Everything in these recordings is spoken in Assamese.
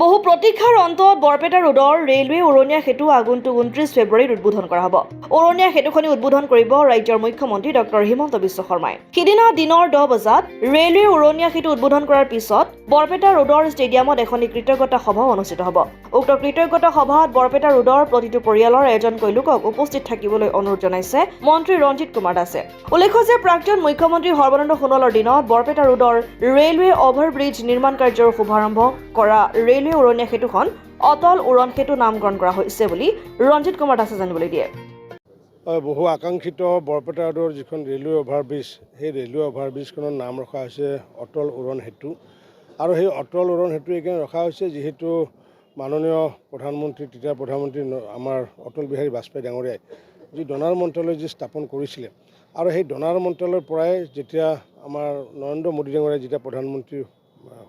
বহু প্ৰতীক্ষাৰ অন্তত বৰপেটা ৰোডৰ ৰেলৱে উৰণীয়া সেতু আগন্তুক 29 ফেব্ৰুৱাৰীত উদ্বোধন কৰা হ'ব। উৰণীয়া সেতুখনি উদ্বোধন কৰিব ৰাজ্যৰ মুখ্যমন্ত্ৰী ডক্টৰ হিমন্ত বিশ্ব শৰ্মাই। সিদিনা দিনৰ 10 বজাত ৰেলৱে উৰণীয়া সেতু উদ্বোধন কৰাৰ পিছত বৰপেটা ৰোডৰ ষ্টেডিয়ামত এখনি কৃতজ্ঞতা সভা অনুষ্ঠিত হ'ব। উক্ত কৃতজ্ঞতা সভাত বৰপেটা ৰোডৰ প্ৰতিটো পৰিয়ালৰ এজনকৈ লোকক উপস্থিত থাকিবলৈ অনুৰোধ জনাইছে মন্ত্ৰী ৰঞ্জিত কুমাৰ দাসে। উল্লেখ্য যে প্ৰাক্তন মুখ্যমন্ত্ৰী সৰ্বানন্দ সোণোৱালৰ দিনত বৰপেটা ৰোডৰ ৰেলৱে অভাৰব্ৰিজ নিৰ্মাণ কাৰ্যৰ শুভাৰম্ভ কৰা ৰেলৱে উৰণীয়া সেতুখন অটল উৰণ সেতু নামকৰণ কৰা হৈছে বুলি ৰঞ্জিত কুমাৰ দাসে জানিবলৈ দিয়ে। বহু আকাংক্ষিত বৰপেটা ৰোডৰ যিখন ৰেলৱে অভাৰব্ৰিজ, সেই ৰেলৱে অভাৰব্ৰিজখনৰ নাম ৰখা হৈছে অটল উৰণ সেতু। আৰু সেই অটল উৰণ সেতু এইকাৰণে ৰখা হৈছে যিহেতু মাননীয় প্ৰধানমন্ত্ৰী, তৃতীয় প্ৰধানমন্ত্ৰী আমাৰ অটল বিহাৰী বাজপেয়ী ডাঙৰীয়াই যি ডনাৰ মন্ত্ৰালয় যি স্থাপন কৰিছিলে, আৰু সেই ডনাৰ মন্ত্ৰালয়ৰ পৰাই যেতিয়া আমাৰ নৰেন্দ্ৰ মোদী ডাঙৰীয়াই যেতিয়া প্ৰধানমন্ত্ৰী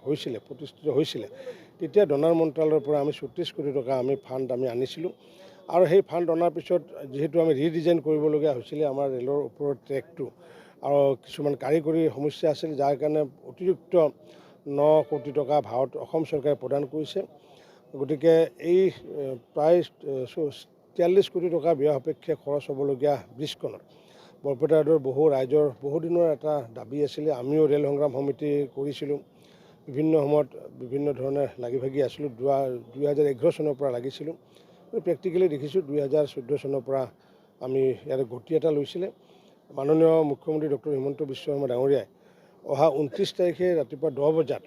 হৈছিলে, প্ৰতিষ্ঠিত হৈছিলে, তেতিয়া ডনাৰ মন্ত্ৰালয়ৰ পৰা আমি 34 কোটি টকা আমি ফাণ্ড আনিছিলোঁ। আৰু সেই ফাণ্ড অনাৰ পিছত যিহেতু আমি ৰিডিজাইন কৰিবলগীয়া হৈছিলে আমাৰ ৰেলৰ ওপৰৰ ট্ৰেকটো, আৰু কিছুমান কাৰিকৰী সমস্যা আছিল, যাৰ কাৰণে অতিৰিক্ত 9 কোটি টকা ভাৰত অসম চৰকাৰে প্ৰদান কৰিছে। গতিকে এই প্ৰায় 43 কোটি টকা ব্যয় সাপেক্ষে খৰচ হ'বলগীয়া ব্ৰিজখনত বৰপেটা ৰোডৰ বহু ৰাইজৰ বহুদিনৰ এটা দাবী আছিলে। আমিও ৰেল সংগ্ৰাম সমিতি কৰিছিলোঁ, বিভিন্ন সময়ত বিভিন্ন ধৰণে লাগি ভাগি আছিলোঁ। 2011 চনৰ পৰা লাগিছিলোঁ। প্ৰেক্টিকেলি দেখিছোঁ 2014 চনৰ পৰা আমি ইয়াৰ গতি এটা লৈছিলে। মাননীয় মুখ্যমন্ত্ৰী ডক্টৰ হিমন্ত বিশ্ব শৰ্মা ডাঙৰীয়াই অহা 29 তাৰিখে ৰাতিপুৱা 10 বজাত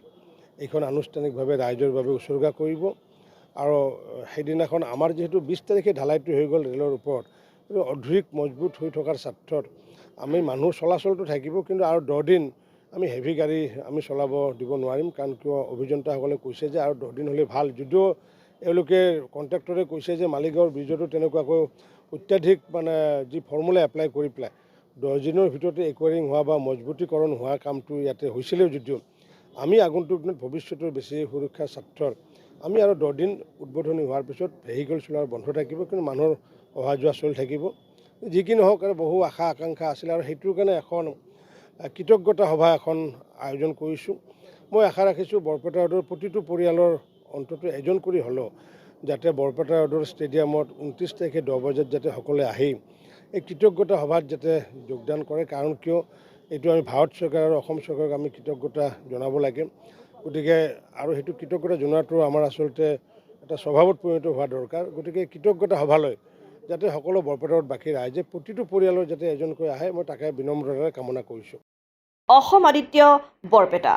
এইখন আনুষ্ঠানিকভাৱে ৰাইজৰ বাবে উচৰ্গা কৰিব। আৰু সেইদিনাখন আমাৰ যিহেতু 20 তাৰিখে ঢালাইটো হৈ গ'ল ৰেলৰ ওপৰত, কিন্তু অধিক মজবুত হৈ থকাৰ স্বাৰ্থত আমি মানুহ চলাচলটো থাকিব, কিন্তু আৰু 10 দিন আমি হেভি গাড়ী আমি চলাব দিব নোৱাৰিম। কাৰণ কিয় অভিযন্তাসকলে কৈছে যে আৰু 10 দিন হ'লে ভাল, যদিও এওঁলোকে কণ্ট্ৰেক্টৰে কৈছে যে মালিগাঁৱৰ ব্ৰিজতো তেনেকুৱাকৈ অত্যাধিক যি ফৰ্মুলা এপ্লাই কৰি পেলাই 10 দিনৰ ভিতৰতে একুৱাৰিং হোৱা বা মজবুতীকৰণ হোৱা কামটো ইয়াতে হৈছিলেও, যদিও আমি আগন্তুক দিনত ভৱিষ্যতৰ বেছি সুৰক্ষাৰ স্বাৰ্থত আমি আৰু 10 দিন উদ্বোধনী হোৱাৰ পিছত ভেহিকেল চলোৱা বন্ধ থাকিব, কিন্তু মানুহৰ অহা যোৱা চলি থাকিব। যি কি নহওক, আৰু বহু আশা আকাংক্ষা আছিল, আৰু সেইটোৰ কাৰণে এখন কৃতজ্ঞতা সভা এখন আয়োজন কৰিছোঁ। মই আশা ৰাখিছোঁ বৰপেটা ৰোডৰ প্ৰতিটো পৰিয়ালৰ অন্তত এজন কৰি হ'লেও যাতে বৰপেটা ৰোডৰ ষ্টেডিয়ামত 29 তাৰিখে 10 বজাত যাতে সকলোৱে আহি এই কৃতজ্ঞতা সভাত যাতে যোগদান কৰে। কাৰণ কিয় এইটো আমি ভাৰত চৰকাৰ আৰু অসম চৰকাৰক আমি কৃতজ্ঞতা জনাব লাগে। গতিকে আৰু সেইটো কৃতজ্ঞতা জনোৱাটো আমাৰ আচলতে এটা স্বভাৱত পৰিণত হোৱা দৰকাৰ। গতিকে কৃতজ্ঞতা সভালৈ যাতে সকলো বৰপেটা ৰোড বাসী ৰাইজে প্ৰতিটো পৰিয়ালৰ যাতে এজনকৈ আহে, মই তাকে বিনম্ৰতাৰে কামনা কৰিছোঁ। অসম আদিত্য, বৰপেটা।